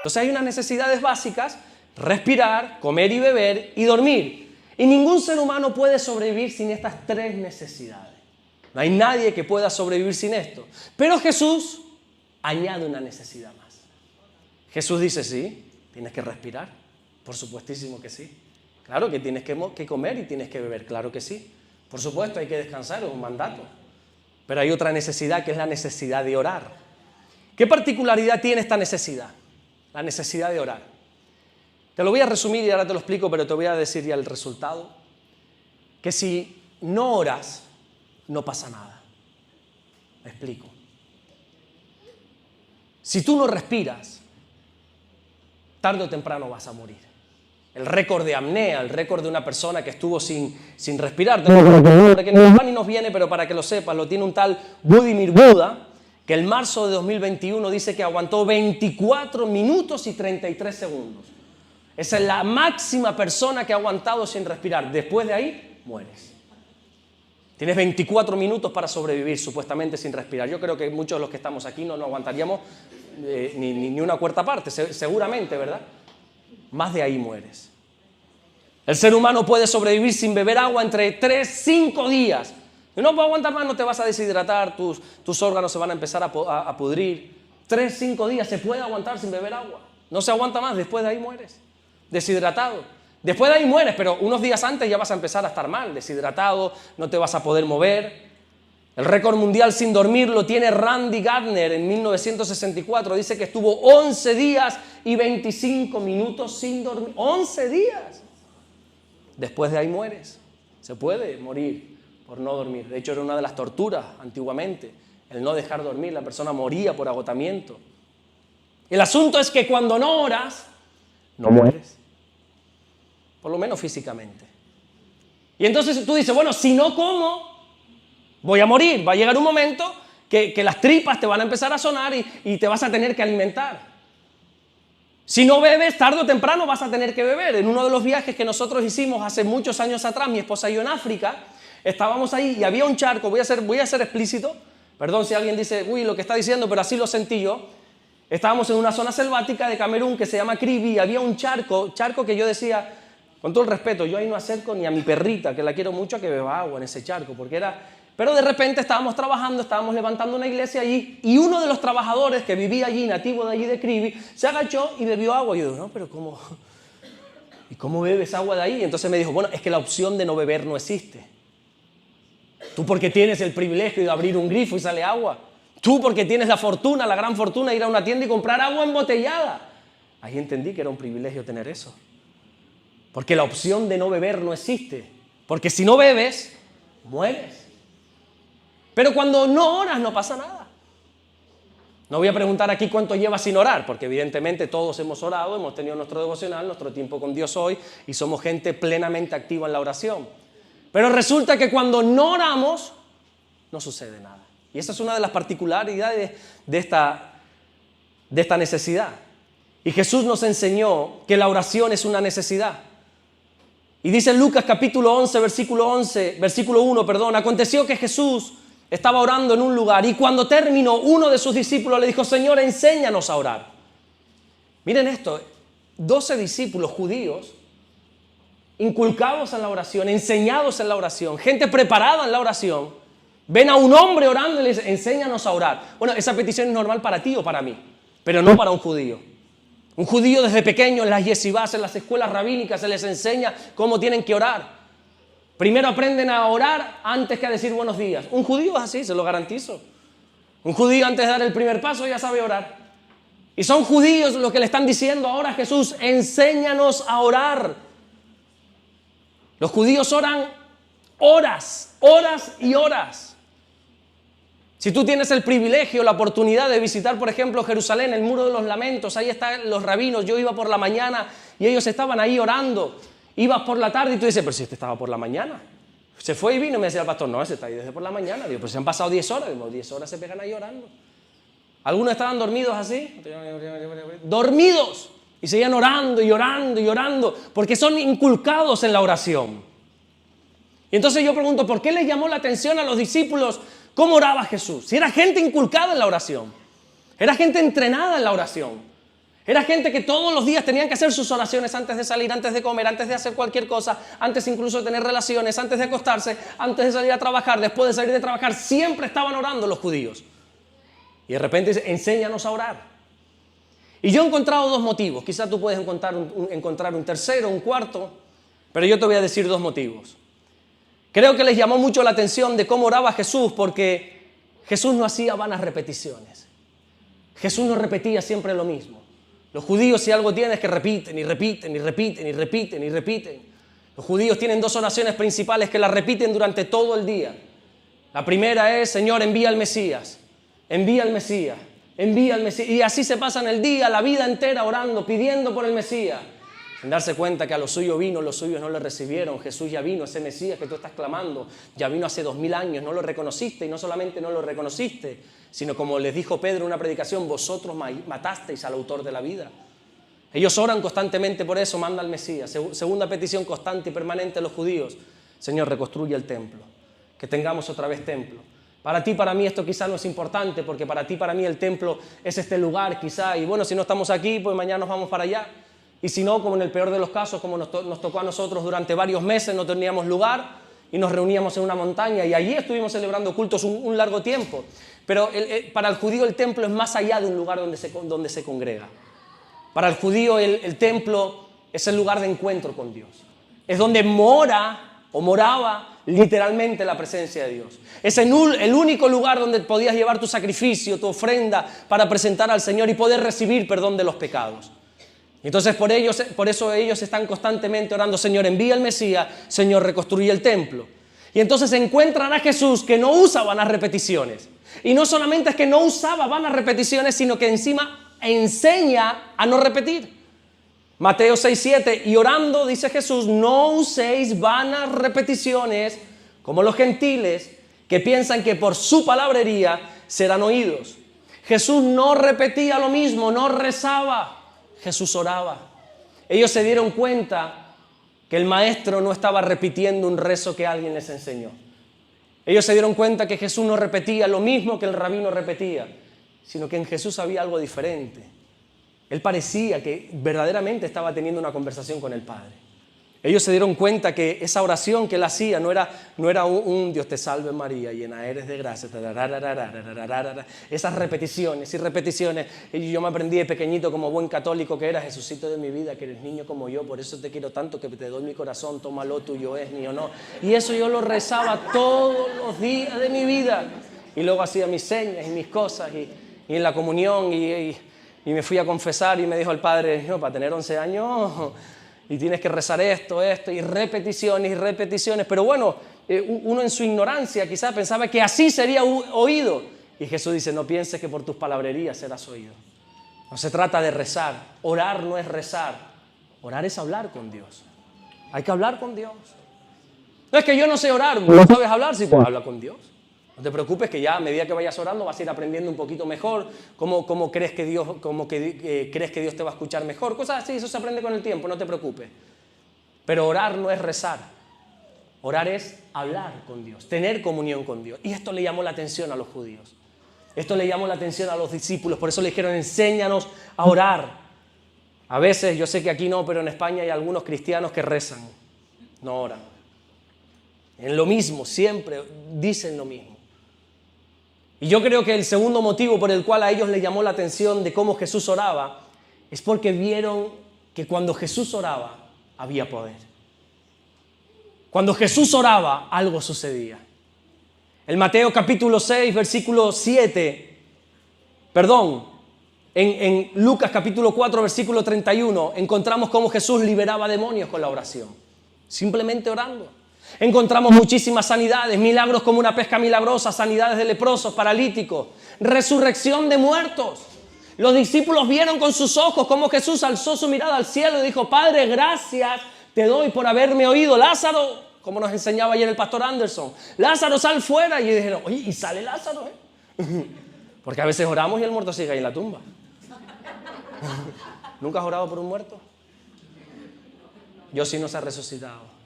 Entonces hay unas necesidades básicas: respirar, comer y beber y dormir. Y ningún ser humano puede sobrevivir sin estas tres necesidades. No hay nadie que pueda sobrevivir sin esto. Pero Jesús añade una necesidad más. Jesús dice: sí, tienes que respirar. Por supuestísimo que sí. Claro que tienes que comer y tienes que beber. Claro que sí. Por supuesto, hay que descansar, es un mandato. Pero hay otra necesidad, que es la necesidad de orar. ¿Qué particularidad tiene esta necesidad? La necesidad de orar. Te lo voy a resumir y ahora te lo explico, pero te voy a decir ya el resultado. Que si no oras, no pasa nada. Me explico. Si tú no respiras, tarde o temprano vas a morir. El récord de apnea, el récord de una persona que estuvo sin respirar, que no ni nos viene, pero para que lo sepas, lo tiene un tal Budimir Buda, que en marzo de 2021 dice que aguantó 24 minutos y 33 segundos. Esa es la máxima persona que ha aguantado sin respirar. Después de ahí, mueres. Tienes 24 minutos para sobrevivir, supuestamente, sin respirar. Yo creo que muchos de los que estamos aquí no aguantaríamos ni una cuarta parte, seguramente, ¿verdad? Más de ahí mueres. El ser humano puede sobrevivir sin beber agua entre 3 y 5 días. Y no puedes aguantar más, no te vas a deshidratar, tus órganos se van a empezar a pudrir. 3 o 5 días se puede aguantar sin beber agua. No se aguanta más, después de ahí mueres. Deshidratado. Después de ahí mueres, pero unos días antes ya vas a empezar a estar mal, deshidratado, no te vas a poder mover. El récord mundial sin dormir lo tiene Randy Gardner en 1964. Dice que estuvo 11 días y 25 minutos sin dormir. 11 días. Después de ahí mueres. Se puede morir por no dormir. De hecho, era una de las torturas antiguamente, el no dejar dormir. La persona moría por agotamiento. El asunto es que cuando no oras, no mueres. Por lo menos físicamente. Y entonces tú dices: bueno, si no como, voy a morir. Va a llegar un momento que las tripas te van a empezar a sonar y te vas a tener que alimentar. Si no bebes, tarde o temprano vas a tener que beber. En uno de los viajes que nosotros hicimos hace muchos años atrás, mi esposa y yo en África, estábamos ahí y había un charco. Voy a ser explícito. Perdón si alguien dice: uy, lo que está diciendo, pero así lo sentí yo. Estábamos en una zona selvática de Camerún que se llama Kribi y había un charco que yo decía, con todo el respeto, yo ahí no acerco ni a mi perrita, que la quiero mucho, a que beba agua en ese charco, porque era... Pero de repente estábamos trabajando, estábamos levantando una iglesia allí y uno de los trabajadores que vivía allí, nativo de allí de Kribi, se agachó y bebió agua. Y yo digo: no, pero ¿cómo? ¿Y cómo bebes agua de ahí? Y entonces me dijo: bueno, es que la opción de no beber no existe. Tú porque tienes el privilegio de abrir un grifo y sale agua. Tú porque tienes la fortuna, la gran fortuna de ir a una tienda y comprar agua embotellada. Ahí entendí que era un privilegio tener eso. Porque la opción de no beber no existe. Porque si no bebes, mueres. Pero cuando no oras no pasa nada. No voy a preguntar aquí cuánto llevas sin orar, porque evidentemente todos hemos orado, hemos tenido nuestro devocional, nuestro tiempo con Dios hoy y somos gente plenamente activa en la oración. Pero resulta que cuando no oramos, no sucede nada. Y esa es una de las particularidades de esta necesidad. Y Jesús nos enseñó que la oración es una necesidad. Y dice en Lucas capítulo 11, versículo 1, aconteció que Jesús estaba orando en un lugar y cuando terminó, uno de sus discípulos le dijo: Señor, enséñanos a orar. Miren esto, 12 discípulos judíos inculcados en la oración, enseñados en la oración, gente preparada en la oración, ven a un hombre orando y le dicen: enséñanos a orar. Bueno, esa petición es normal para ti o para mí, pero no para un judío. Un judío desde pequeño en las yeshivás, en las escuelas rabínicas, se les enseña cómo tienen que orar. Primero aprenden a orar antes que a decir buenos días. Un judío es así, se lo garantizo. Un judío antes de dar el primer paso ya sabe orar. Y son judíos los que le están diciendo ahora a Jesús: enséñanos a orar. Los judíos oran horas y horas. Si tú tienes el privilegio, la oportunidad de visitar, por ejemplo, Jerusalén, el Muro de los Lamentos, ahí están los rabinos. Yo iba por la mañana y ellos estaban ahí orando. Ibas por la tarde y tú dices: pero si este estaba por la mañana. Se fue y vino y me decía el pastor: no, ese está ahí desde por la mañana. Digo: pues se han pasado 10 horas. Digo: 10 horas se pegan ahí orando. Algunos estaban dormidos así. Dormidos. Y seguían orando y orando y orando, porque son inculcados en la oración. Y entonces yo pregunto: ¿por qué les llamó la atención a los discípulos cómo oraba Jesús? Si era gente inculcada en la oración, era gente entrenada en la oración, Era gente que todos los días tenían que hacer sus oraciones antes de salir, antes de comer, antes de hacer cualquier cosa, antes incluso de tener relaciones, antes de acostarse, antes de salir a trabajar, después de salir de trabajar. Siempre estaban orando los judíos. Y de repente dice, enséñanos a orar. Y yo he encontrado dos motivos. Quizás tú puedes encontrar un tercero, un cuarto, pero yo te voy a decir dos motivos. Creo que les llamó mucho la atención de cómo oraba Jesús, porque Jesús no hacía vanas repeticiones. Jesús no repetía siempre lo mismo. Los judíos, si algo tienen, es que repiten y repiten y repiten y repiten y repiten. Los judíos tienen dos oraciones principales que las repiten durante todo el día. La primera es, Señor, envía al Mesías, envía al Mesías, envía al Mesías. Y así se pasan el día, la vida entera orando, pidiendo por el Mesías. Sin darse cuenta que a los suyos vino, los suyos no le recibieron. Jesús ya vino, ese Mesías que tú estás clamando, ya vino hace 2000 años, no lo reconociste, y no solamente no lo reconociste, sino como les dijo Pedro en una predicación, vosotros matasteis al autor de la vida. Ellos oran constantemente por eso, manda al Mesías. Segunda petición constante y permanente de los judíos, Señor, reconstruye el templo, que tengamos otra vez templo. Para ti, para mí esto quizá no es importante, porque para ti, para mí el templo es este lugar quizá, y bueno, si no estamos aquí, pues mañana nos vamos para allá. Y si no, como en el peor de los casos, como nos tocó a nosotros durante varios meses, no teníamos lugar y nos reuníamos en una montaña y allí estuvimos celebrando cultos un largo tiempo. Pero para el judío el templo es más allá de un lugar donde se congrega. Para el judío el templo es el lugar de encuentro con Dios. Es donde mora o moraba literalmente la presencia de Dios. Es el único lugar donde podías llevar tu sacrificio, tu ofrenda para presentar al Señor y poder recibir perdón de los pecados. Entonces por eso ellos están constantemente orando, Señor, envía al Mesías, Señor, reconstruye el templo. Y entonces encuentran a Jesús que no usa vanas repeticiones. Y no solamente es que no usaba vanas repeticiones, sino que encima enseña a no repetir. Mateo 6:7, y orando, dice Jesús, no uséis vanas repeticiones como los gentiles que piensan que por su palabrería serán oídos. Jesús no repetía lo mismo, no rezaba. Jesús oraba. Ellos se dieron cuenta que el maestro no estaba repitiendo un rezo que alguien les enseñó. Ellos se dieron cuenta que Jesús no repetía lo mismo que el rabino repetía, sino que en Jesús había algo diferente. Él parecía que verdaderamente estaba teniendo una conversación con el Padre. Ellos se dieron cuenta que esa oración que él hacía no era un Dios te salve María, llena eres de gracia. Esas repeticiones y repeticiones. Y yo me aprendí de pequeñito como buen católico que era, Jesucito de mi vida, que eres niño como yo, por eso te quiero tanto que te doy mi corazón, tómalo, tuyo es, mío no. Y eso yo lo rezaba todos los días de mi vida. Y luego hacía mis señas y mis cosas y en la comunión y me fui a confesar y me dijo el Padre, no, para tener 11 años... y tienes que rezar esto, y repeticiones. Pero bueno, uno en su ignorancia quizás pensaba que así sería oído. Y Jesús dice, no pienses que por tus palabrerías serás oído. No se trata de rezar. Orar no es rezar. Orar es hablar con Dios. Hay que hablar con Dios. No es que yo no sé orar. ¿No sabes hablar? Sí, pues habla con Dios. No te preocupes que ya a medida que vayas orando vas a ir aprendiendo un poquito mejor cómo crees que Dios te va a escuchar mejor. Cosas así, eso se aprende con el tiempo, no te preocupes. Pero orar no es rezar. Orar es hablar con Dios, tener comunión con Dios. Y esto le llamó la atención a los judíos. Esto le llamó la atención a los discípulos. Por eso le dijeron, enséñanos a orar. A veces, yo sé que aquí no, pero en España hay algunos cristianos que rezan, no oran. En lo mismo, siempre dicen lo mismo. Y yo creo que el segundo motivo por el cual a ellos les llamó la atención de cómo Jesús oraba es porque vieron que cuando Jesús oraba había poder. Cuando Jesús oraba, algo sucedía. En Mateo capítulo 6, versículo 7, en Lucas capítulo 4, versículo 31, encontramos cómo Jesús liberaba demonios con la oración. Simplemente orando. Encontramos muchísimas sanidades, milagros como una pesca milagrosa, sanidades de leprosos, paralíticos, resurrección de muertos. Los discípulos vieron con sus ojos cómo Jesús alzó su mirada al cielo y dijo, Padre, gracias te doy por haberme oído. Lázaro, como nos enseñaba ayer el pastor Anderson, Lázaro, sal fuera. Y dijeron, oye, ¿y sale Lázaro? Porque a veces oramos y el muerto sigue ahí en la tumba. ¿Nunca has orado por un muerto? Yo sí no se ha resucitado.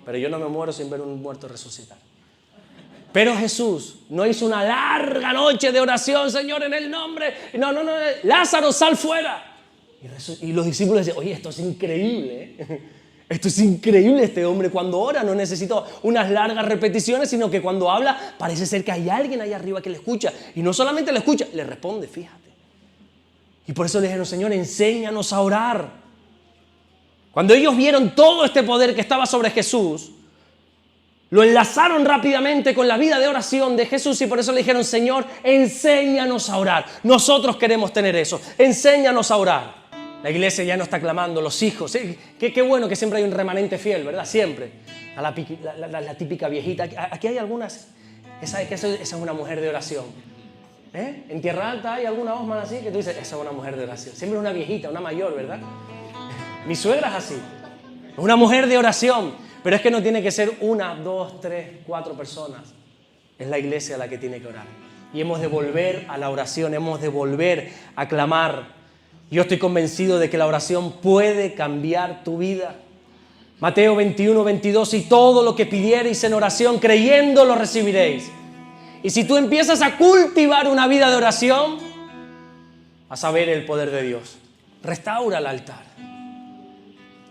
Pero yo no me muero sin ver un muerto resucitar. Pero Jesús no hizo una larga noche de oración, Señor, en el nombre. No. Lázaro, sal fuera. Y los discípulos decían, oye, esto es increíble, ¿eh? Esto es increíble, este hombre cuando ora no necesita unas largas repeticiones, sino que cuando habla parece ser que hay alguien ahí arriba que le escucha. Y no solamente le escucha, le responde, fíjate. Y por eso le dijeron, Señor, enséñanos a orar. Cuando ellos vieron todo este poder que estaba sobre Jesús, lo enlazaron rápidamente con la vida de oración de Jesús y por eso le dijeron, Señor, enséñanos a orar. Nosotros queremos tener eso, enséñanos a orar. La iglesia ya no está clamando, los hijos. Qué bueno que siempre hay un remanente fiel, ¿verdad? Siempre. La típica viejita. Aquí hay algunas. Esa es una mujer de oración. En Tierra Alta hay alguna Osman así que tú dices, esa es una mujer de oración. Siempre es una viejita, una mayor, ¿verdad? Mi suegra es así. Es una mujer de oración. Pero es que no tiene que ser 1, 2, 3, 4 personas. Es la iglesia la que tiene que orar. Y hemos de volver a la oración, hemos de volver a clamar. Yo estoy convencido de que la oración puede cambiar tu vida. Mateo 21, 22, y todo lo que pidiereis en oración, creyendo lo recibiréis. Y si tú empiezas a cultivar una vida de oración, vas a ver el poder de Dios. Restaura el altar.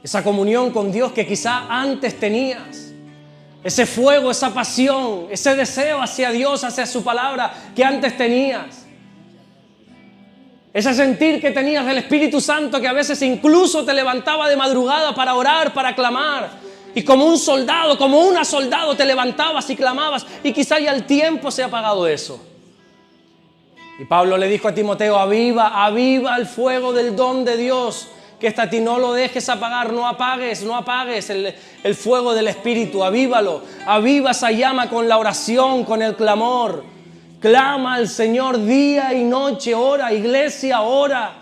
Esa comunión con Dios que quizá antes tenías. Ese fuego, esa pasión, ese deseo hacia Dios, hacia su palabra que antes tenías. Ese sentir que tenías del Espíritu Santo que a veces incluso te levantaba de madrugada para orar, para clamar. Y como un soldado, como una soldado te levantabas y clamabas y quizá ya el tiempo se ha apagado eso. Y Pablo le dijo a Timoteo, aviva el fuego del don de Dios que está a ti, no lo dejes apagar, no apagues el fuego del Espíritu, avívalo, aviva esa llama con la oración, con el clamor. Clama al Señor día y noche, ora, iglesia, ora.